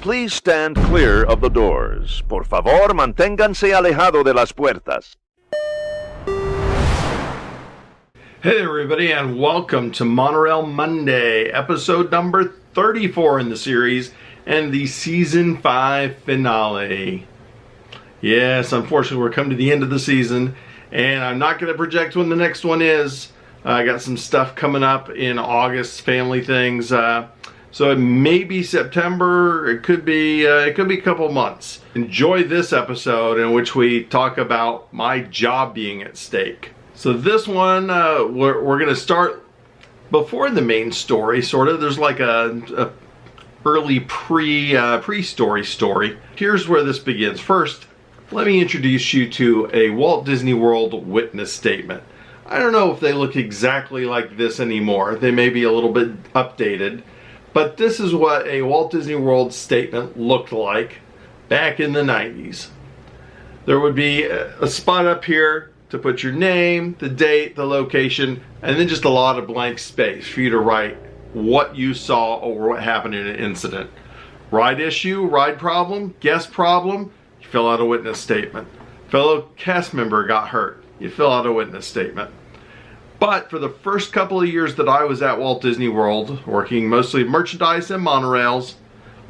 Please stand clear of the doors. Por favor, manténganse alejado de las puertas. Hey there, everybody, and welcome to Monorail Monday, episode number 34 in the series, and the season 5 finale. Yes, unfortunately, we're coming to the end of the season, and I'm not going to project when the next one is. I got some stuff coming up in August, family things, so it may be September. It could be a couple months. Enjoy this episode in which we talk about my job being at stake. So this one, we're going to start before the main story, sort of. There's like a early pre-story story. Here's where this begins. First, let me introduce you to a Walt Disney World witness statement. I don't know if they look exactly like this anymore. They may be a little bit updated. But this is what a Walt Disney World statement looked like back in the 90s. There would be a spot up here to put your name, the date, the location, and then just a lot of blank space for you to write what you saw or what happened in an incident. Ride issue, ride problem, guest problem, you fill out a witness statement. Fellow cast member got hurt, you fill out a witness statement. But for the first couple of years that I was at Walt Disney World, working mostly merchandise and monorails,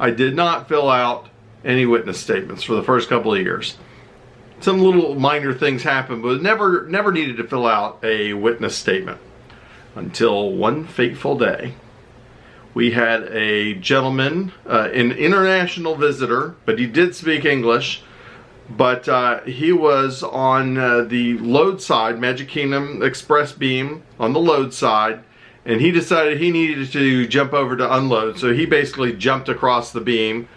I did not fill out any witness statements for the first couple of years. Some little minor things happened, but never needed to fill out a witness statement. Until one fateful day. We had a gentleman, an international visitor, but he did speak English. But he was on the load side, Magic Kingdom Express beam on the load side, and he decided he needed to jump over to unload. So he basically jumped across the beam,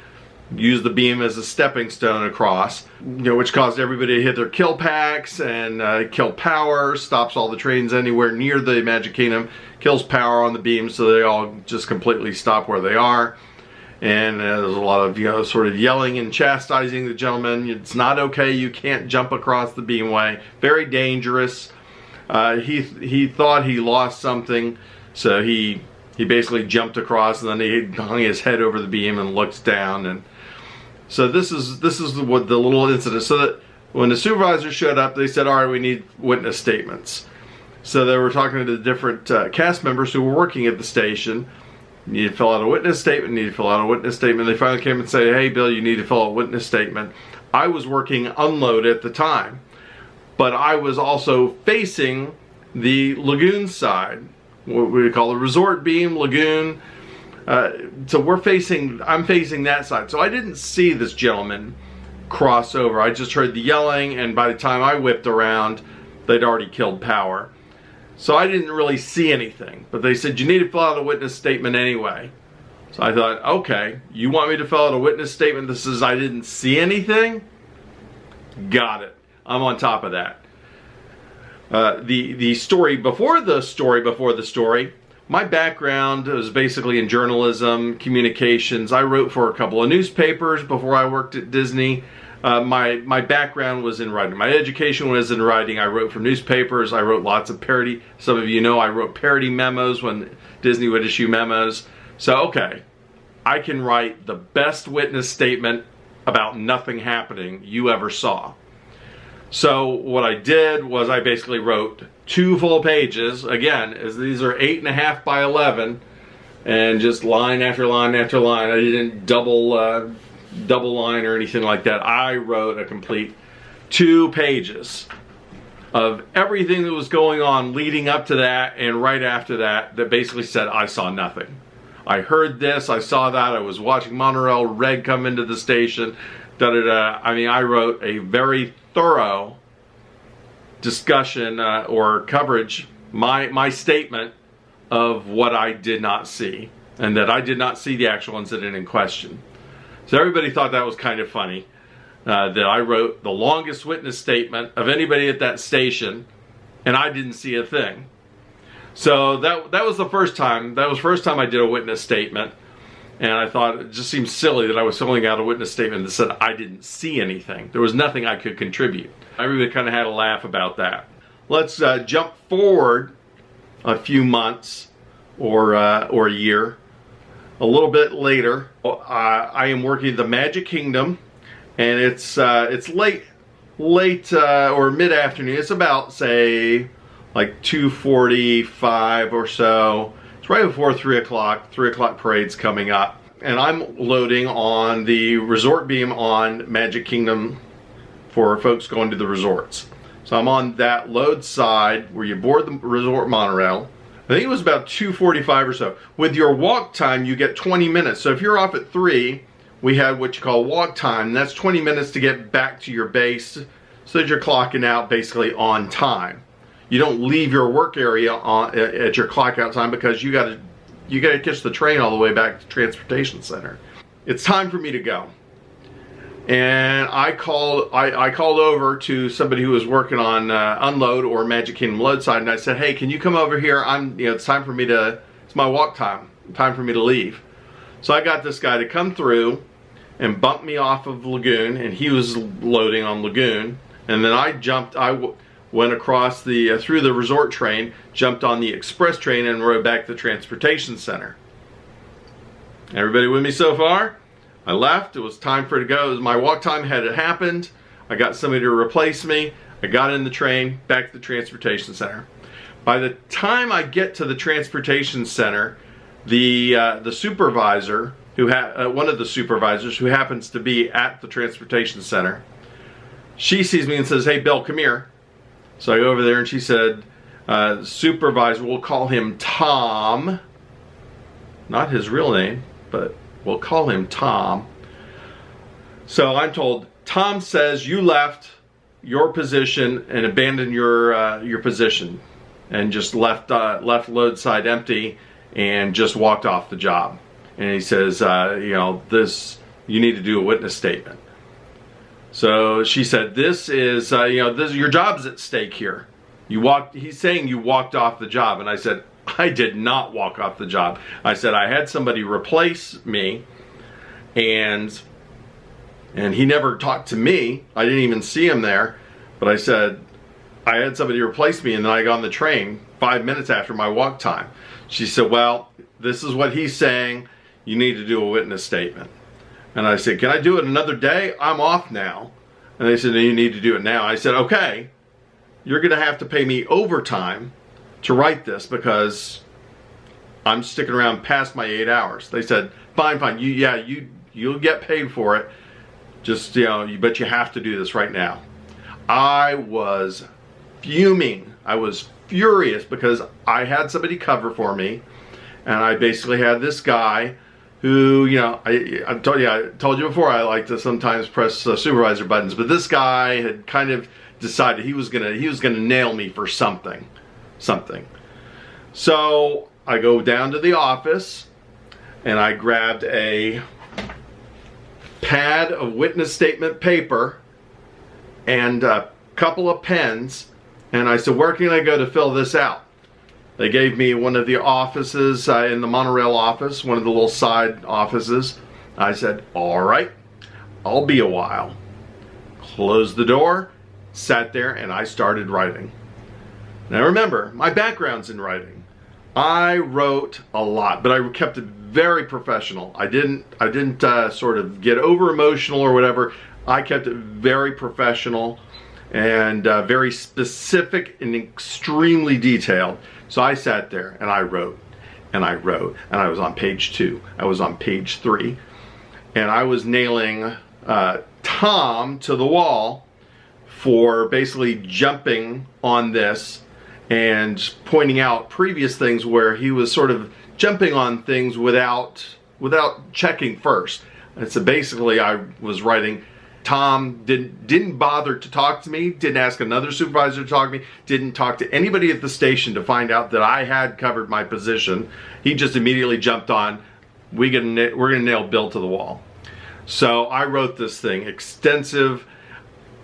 used the beam as a stepping stone across, which caused everybody to hit their kill packs and kill power, stops all the trains anywhere near the Magic Kingdom, kills power on the beam, so they all just completely stop where they are. And there's a lot of, sort of yelling and chastising the gentleman. It's not okay, you can't jump across the beamway. Very dangerous. He thought he lost something, so he basically jumped across, and then he hung his head over the beam and looked down. And so this is what the little incident. So that when the supervisor showed up, they said, all right, we need witness statements. So they were talking to the different cast members who were working at the station. You need to fill out a witness statement, you need to fill out a witness statement. They finally came and said, hey Bill, you need to fill out a witness statement. I was working unload at the time, but I was also facing the lagoon side, what we call the resort beam, lagoon. So I'm facing that side. So I didn't see this gentleman cross over. I just heard the yelling, and by the time I whipped around, they'd already killed power. So I didn't really see anything, but they said you need to fill out a witness statement anyway. So I thought, okay, you want me to fill out a witness statement that says I didn't see anything? Got it. I'm on top of that. The story before the story, my background was basically in journalism, communications. I wrote for a couple of newspapers before I worked at Disney. My background was in writing. My education was in writing. I wrote for newspapers. I wrote lots of parody. Some of you know I wrote parody memos when Disney would issue memos. So, okay, I can write the best witness statement about nothing happening you ever saw. So what I did was I basically wrote 2 full pages. Again, as these are 8.5 by 11, and just line after line after line. I didn't double line or anything like that. I wrote a complete 2 pages of everything that was going on leading up to that and right after that basically said I saw nothing. I heard this, I saw that, I was watching Monorail Red come into the station, da-da-da. I mean, I wrote a very thorough discussion or coverage, my statement of what I did not see, and that I did not see the actual incident in question. So everybody thought that was kind of funny, that I wrote the longest witness statement of anybody at that station, and I didn't see a thing. So that was the first time. That was the first time I did a witness statement, and I thought it just seemed silly that I was filling out a witness statement that said I didn't see anything. There was nothing I could contribute. Everybody kind of had a laugh about that. Let's jump forward a few months or a year. a little bit later. I am working the Magic Kingdom, and it's late or mid-afternoon. It's about, say, like 2:45 or so. It's right before 3 o'clock. 3 o'clock parade's coming up. And I'm loading on the resort beam on Magic Kingdom for folks going to the resorts. So I'm on that load side where you board the resort monorail. I think it was about 2:45 or so. With your walk time, you get 20 minutes. So if you're off at 3, we had what you call walk time. That's 20 minutes to get back to your base so that you're clocking out basically on time. You don't leave your work area at your clock out time because you gotta catch the train all the way back to Transportation Center. It's time for me to go. And I called over to somebody who was working on unload or Magic Kingdom load side, and I said, hey, can you come over here? It's time for me to, it's my walk time. Time for me to leave. So I got this guy to come through and bump me off of Lagoon, and he was loading on Lagoon. And then I went across through the resort train, jumped on the express train, and rode back to the Transportation Center. Everybody with me so far? I left. It was time for it to go. My walk time had happened. I got somebody to replace me. I got in the train, back to the Transportation Center. By the time I get to the Transportation Center, the supervisor, one of the supervisors who happens to be at the Transportation Center, she sees me and says, hey, Bill, come here. So I go over there and she said, supervisor, we'll call him Tom. Not his real name, but we'll call him Tom. So I'm told, Tom says you left your position and abandoned your position and just left load side empty and just walked off the job. And he says, you need to do a witness statement. So she said, this is your job's at stake here. He's saying you walked off the job. And I said, I did not walk off the job. I said, I had somebody replace me, and he never talked to me. I didn't even see him there. But I said, I had somebody replace me, and then I got on the train 5 minutes after my walk time. She said, well, this is what he's saying. You need to do a witness statement. And I said, can I do it another day? I'm off now. And they said, no, you need to do it now. I said, okay, you're going to have to pay me overtime to write this because I'm sticking around past my 8 hours. They said, fine, you'll get paid for it. Just, but you have to do this right now. I was fuming. I was furious because I had somebody cover for me, and I basically had this guy who, I told you before, I like to sometimes press supervisor buttons, but this guy had kind of decided he was gonna nail me for something. So I go down to the office and I grabbed a pad of witness statement paper and a couple of pens, and I said, where can I go to fill this out? They gave me one of the offices in the monorail office, one of the little side offices. I said, all right, I'll be a while. Closed the door, sat there, and I started writing. Now remember, my background's in writing. I wrote a lot, but I kept it very professional. I didn't sort of get over emotional or whatever. I kept it very professional and very specific and extremely detailed. So I sat there and I wrote and I wrote, and I was on page 2. I was on page 3, and I was nailing Tom to the wall for basically jumping on this and pointing out previous things where he was sort of jumping on things without checking first. And so basically I was writing, Tom didn't bother to talk to me, didn't ask another supervisor to talk to me, didn't talk to anybody at the station to find out that I had covered my position. He just immediately jumped on, we're gonna nail Bill to the wall. So I wrote this thing extensive.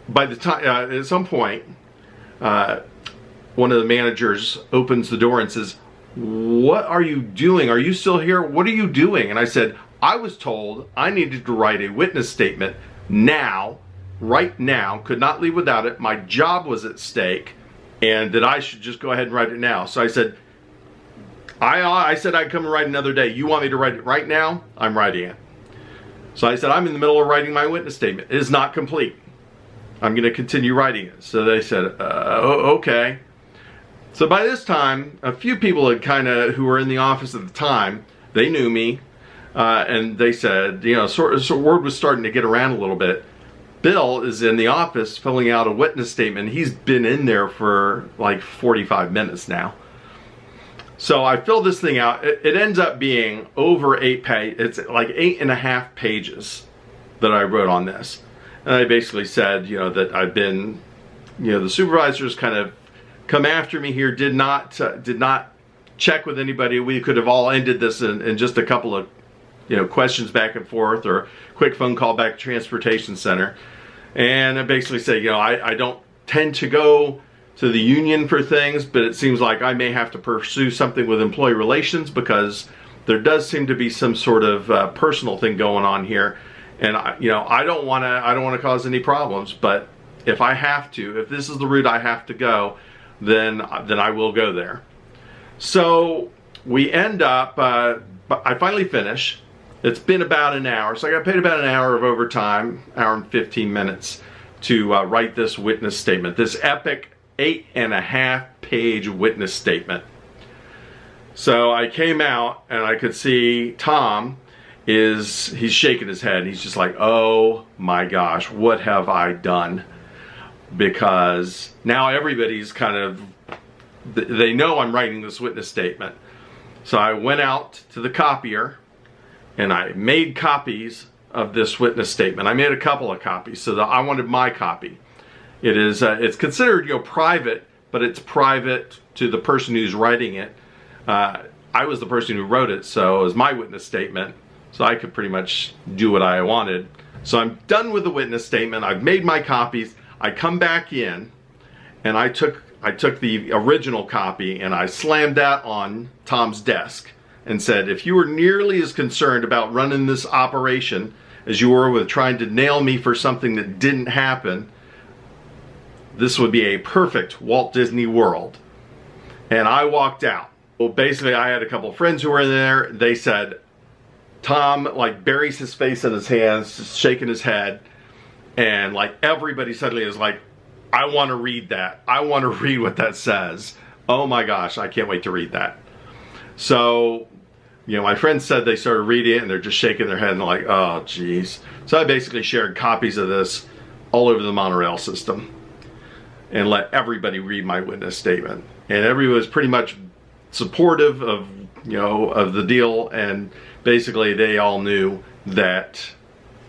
By the time, at some point, one of the managers opens the door and says, what are you doing? Are you still here? What are you doing? And I said, I was told I needed to write a witness statement now, right now, could not leave without it. My job was at stake, and that I should just go ahead and write it now. So I said, I said I'd come and write another day. You want me to write it right now? I'm writing it. So I said, I'm in the middle of writing my witness statement. It is not complete. I'm going to continue writing it. So they said, okay. So by this time, a few people had who were in the office at the time, they knew me, and they said, so word was starting to get around a little bit. Bill is in the office filling out a witness statement. He's been in there for like 45 minutes now. So I filled this thing out. It ends up being over 8 pages. It's like 8.5 pages that I wrote on this. And I basically said, that I've been, the supervisors kind of come after me here, did not check with anybody. We could have all ended this in just a couple of, questions back and forth, or a quick phone call back to transportation center. And I basically say, I don't tend to go to the union for things, but it seems like I may have to pursue something with employee relations, because there does seem to be some sort of personal thing going on here. And I don't want to cause any problems, but if I have to, if this is the route I have to go, then I will go there. So we end up, I finally finish. It's been about an hour, so I got paid about an hour of overtime, hour and 15 minutes, to write this witness statement, this epic 8.5 page witness statement. So I came out and I could see Tom he's shaking his head. He's just like, oh my gosh, what have I done? Because now everybody's they know I'm writing this witness statement. So I went out to the copier and I made copies of this witness statement. I made a couple of copies, so that I wanted my copy. It is it's considered private, but it's private to the person who's writing it. I was the person who wrote it, so it was my witness statement, so I could pretty much do what I wanted. So I'm done with the witness statement. I've made my copies. I come back in and I took the original copy and I slammed that on Tom's desk and said, if you were nearly as concerned about running this operation as you were with trying to nail me for something that didn't happen, this would be a perfect Walt Disney World. And I walked out. Well, basically I had a couple of friends who were in there. They said, Tom buries his face in his hands, just shaking his head, and everybody suddenly is like, I want to read that. I want to read what that says. Oh my gosh, I can't wait to read that. So, my friends said they started reading it and they're just shaking their head and like, oh geez. So I basically shared copies of this all over the monorail system and let everybody read my witness statement. And everyone was pretty much supportive of, of the deal, and basically they all knew that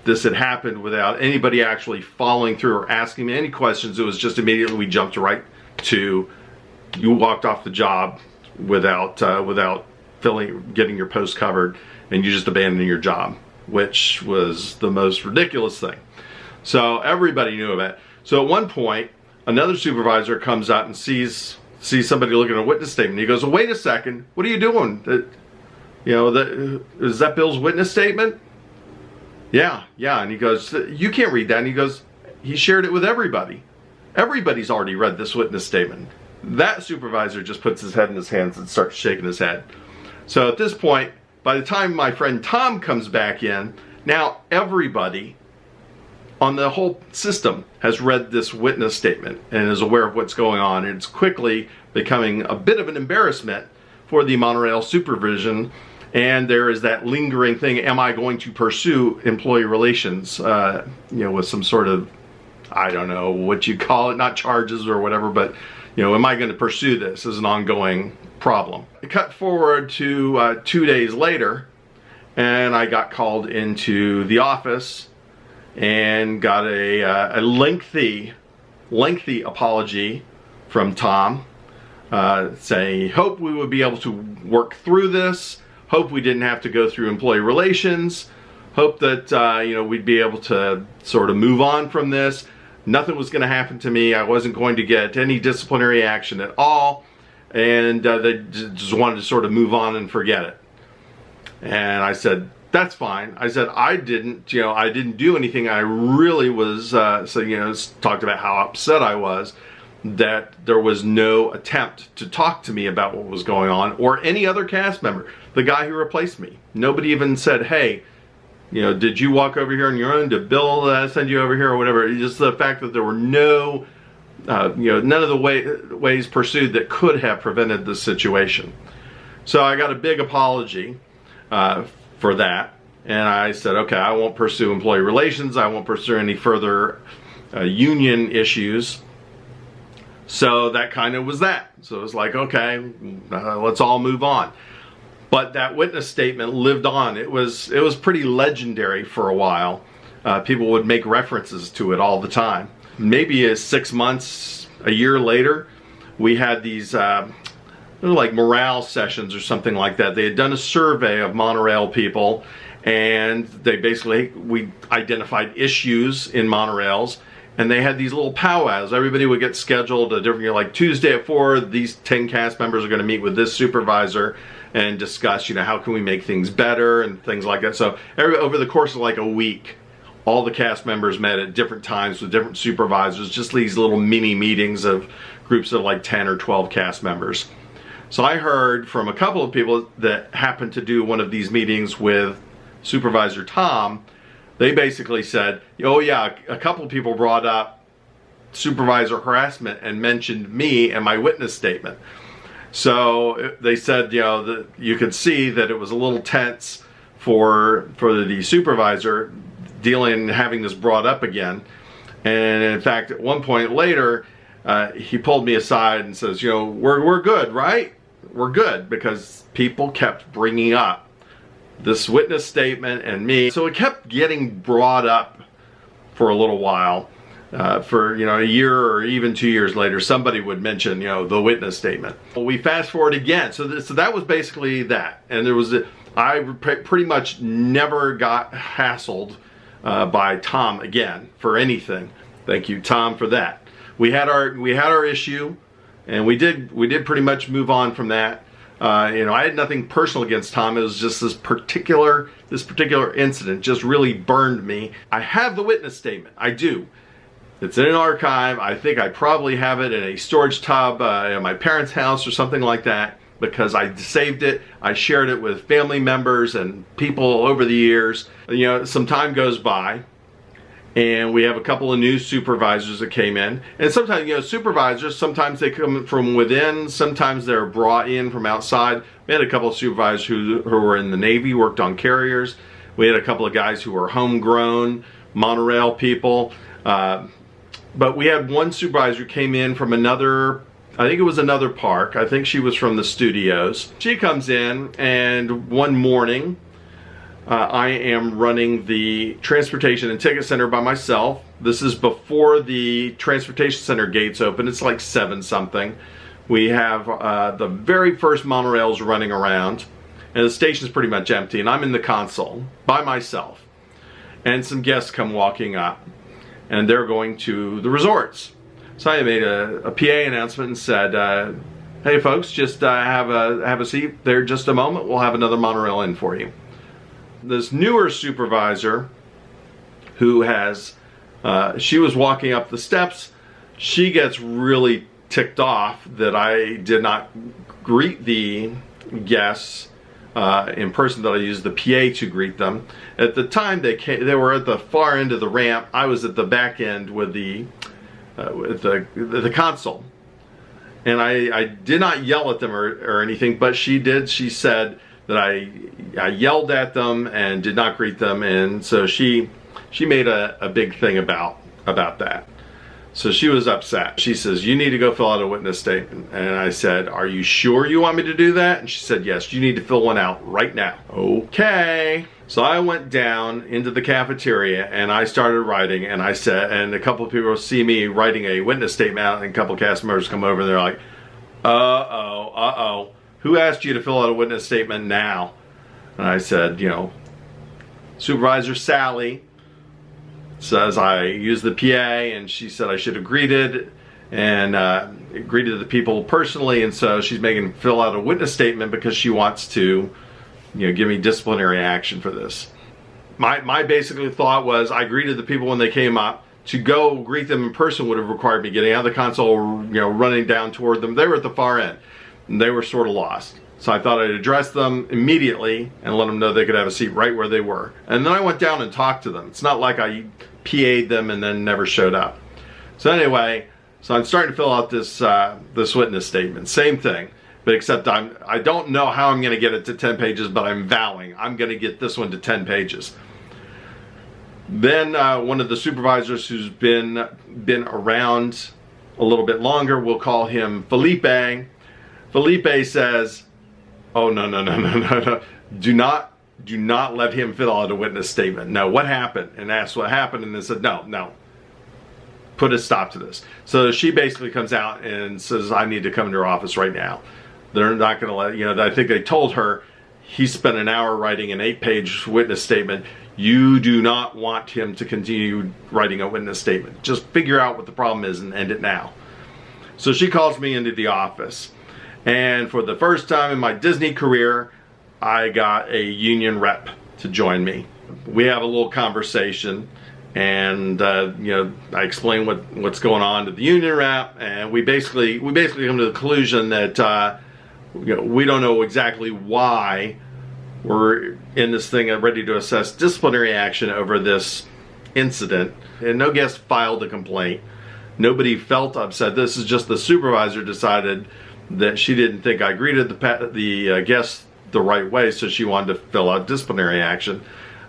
this had happened without anybody actually following through or asking me any questions. It was just immediately we jumped right to, you walked off the job without getting your post covered, and you just abandoned your job, which was the most ridiculous thing. So everybody knew of it. So at one point, another supervisor comes out and sees somebody looking at a witness statement. He goes, well, wait a second, what are you doing? Is that Bill's witness statement? Yeah. And he goes, you can't read that. And he goes, he shared it with everybody. Everybody's already read this witness statement. That supervisor just puts his head in his hands and starts shaking his head. So at this point, by the time my friend Tom comes back in, now everybody on the whole system has read this witness statement and is aware of what's going on. And it's quickly becoming a bit of an embarrassment for the monorail supervision. And there is that lingering thing, am I going to pursue employee relations, with some sort of, I don't know what you call it, not charges or whatever, but, am I going to pursue this as an ongoing problem? Cut forward to 2 days later, and I got called into the office and got a lengthy apology from Tom, saying, hope we would be able to work through this. Hope we didn't have to go through employee relations. Hope that, we'd be able to sort of move on from this. Nothing was going to happen to me. I wasn't going to get any disciplinary action at all. And they just wanted to sort of move on and forget it. And I said, that's fine. I said, I didn't do anything. I really was, talked about how upset I was. that there was no attempt to talk to me about what was going on, or any other cast member. The guy who replaced me, nobody even said, hey, did you walk over here on your own? Did Bill send you over here or whatever? It's just the fact that there were no, none of the ways pursued that could have prevented this situation. So I got a big apology for that. And I said, okay, I won't pursue employee relations. I won't pursue any further union issues. So that kind of was that. So it was like, okay, let's all move on. But that witness statement lived on. It was pretty legendary for a while. People would make references to it all the time. Maybe 6 months, a year later, we had these like morale sessions or something like that. They had done a survey of monorail people, and we identified issues in monorails, and they had these little powwows. Everybody would get scheduled a different, like Tuesday at 4, these 10 cast members are going to meet with this supervisor and discuss, how can we make things better and things like that. So over the course of like a week, all the cast members met at different times with different supervisors, just these little mini meetings of groups of like 10 or 12 cast members. So I heard from a couple of people that happened to do one of these meetings with Supervisor Tom. They basically said, oh yeah, a couple of people brought up supervisor harassment and mentioned me and my witness statement. So they said, that you could see that it was a little tense for the supervisor having this brought up again. And in fact, at one point later, he pulled me aside and says, we're good, right? We're good, because people kept bringing up this witness statement and me. So it kept getting brought up for a little while. For a year or even 2 years later, somebody would mention the witness statement. Well, we fast forward again. So that was basically that. And I pretty much never got hassled by Tom again for anything. Thank you, Tom, for that. We had our issue, and we did pretty much move on from that. I had nothing personal against Tom. It was just this particular incident just really burned me. I have the witness statement. I do. It's in an archive. I think I probably have it in a storage tub at my parents' house or something like that, because I saved it. I shared it with family members and people over the years. Some time goes by, and we have a couple of new supervisors that came in. And sometimes, supervisors, sometimes they come from within, sometimes they're brought in from outside. We had a couple of supervisors who were in the Navy, worked on carriers. We had a couple of guys who were homegrown monorail people. But we had one supervisor who came in from another, I think it was another park. I think she was from the studios. She comes in, and one morning, I am running the transportation and ticket center by myself. This is before the transportation center gates open. It's like 7 something. We have the very first monorails running around, and the station's pretty much empty, and I'm in the console by myself. And some guests come walking up, and they're going to the resorts. So I made a PA announcement and said, hey folks, just have a seat there just a moment. We'll have another monorail in for you. This newer supervisor who she was walking up the steps, she gets really ticked off that I did not greet the guests in person, that I used the PA to greet them. At the time they were at the far end of the ramp. I was at the back end with the console, and I did not yell at them or anything, but she did. She said that I yelled at them and did not greet them, and so she made a big thing about that. So she was upset. She says, you need to go fill out a witness statement. And I said, are you sure you want me to do that? And she said, yes, you need to fill one out right now. Okay. So I went down into the cafeteria and I started writing, and I said, and a couple of people see me writing a witness statement out, and a couple of cast members come over and they're like, uh-oh. Who asked you to fill out a witness statement now? And I said, Supervisor Sally says I used the PA, and she said I should have greeted the people personally, and so she's making me fill out a witness statement because she wants to, give me disciplinary action for this. My basically thought was, I greeted the people when they came up. to go greet them in person would have required me getting out of the console, running down toward them. They were at the far end, and they were sort of lost. So I thought I'd address them immediately and let them know they could have a seat right where they were. And then I went down and talked to them. It's not like I PA'd them and then never showed up. So anyway, so I'm starting to fill out this this witness statement. Same thing, but except I don't know how I'm going to get it to 10 pages, but I'm vowing I'm going to get this one to 10 pages. Then one of the supervisors who's been around a little bit longer, we'll call him Felipe. Felipe says, "Oh, no. Do not let him fill out a witness statement. No, what happened?" And asked what happened, and they said, no. Put a stop to this. So she basically comes out and says, "I need to come to her office right now." They're not going to let, I think they told her he spent an hour writing an 8-page witness statement. You do not want him to continue writing a witness statement. Just figure out what the problem is and end it now. So she calls me into the office. And for the first time in my Disney career, I got a union rep to join me. We have a little conversation, and I explain what's going on to the union rep, and we basically come to the conclusion that we don't know exactly why we're in this thing ready to assess disciplinary action over this incident. And no guest filed a complaint. Nobody felt upset. This is just the supervisor decided that she didn't think I greeted the guest the right way, so she wanted to fill out disciplinary action.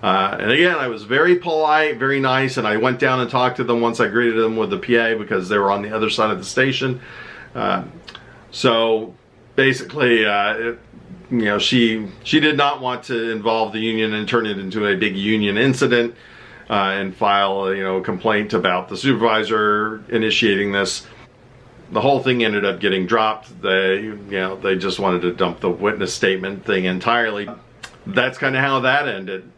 And again, I was very polite, very nice, and I went down and talked to them once I greeted them with the PA because they were on the other side of the station. So basically, she did not want to involve the union and turn it into a big union incident and file a complaint about the supervisor initiating this. The whole thing ended up getting dropped. They just wanted to dump the witness statement thing entirely. That's kind of how that ended.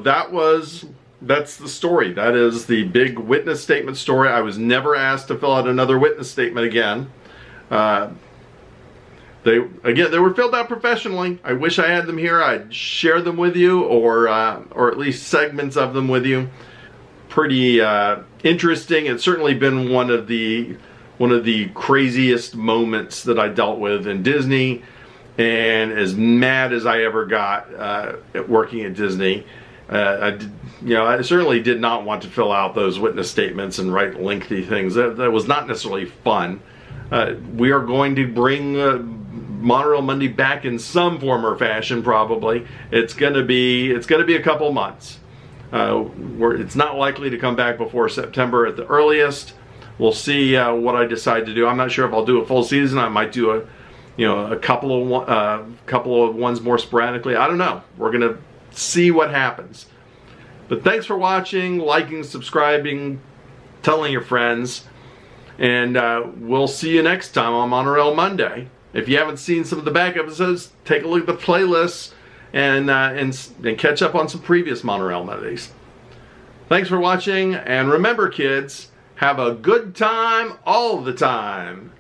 That's the story. That is the big witness statement story. I was never asked to fill out another witness statement again. They were filled out professionally. I wish I had them here. I'd share them with you, or at least segments of them with you. Pretty interesting. It's certainly been one of the craziest moments that I dealt with in Disney, and as mad as I ever got at working at Disney. I certainly did not want to fill out those witness statements and write lengthy things. That was not necessarily fun. We are going to bring Monorail Monday back in some form or fashion. Probably it's going to be a couple months. It's not likely to come back before September at the earliest. We'll see what I decide to do. I'm not sure if I'll do a full season. I might do a couple of ones more sporadically. I don't know. We're gonna see what happens. But thanks for watching, liking, subscribing, telling your friends, and we'll see you next time on Monorail Monday. If you haven't seen some of the back episodes, take a look at the playlists and catch up on some previous Monorail Mondays. Thanks for watching, and remember, kids, have a good time all the time.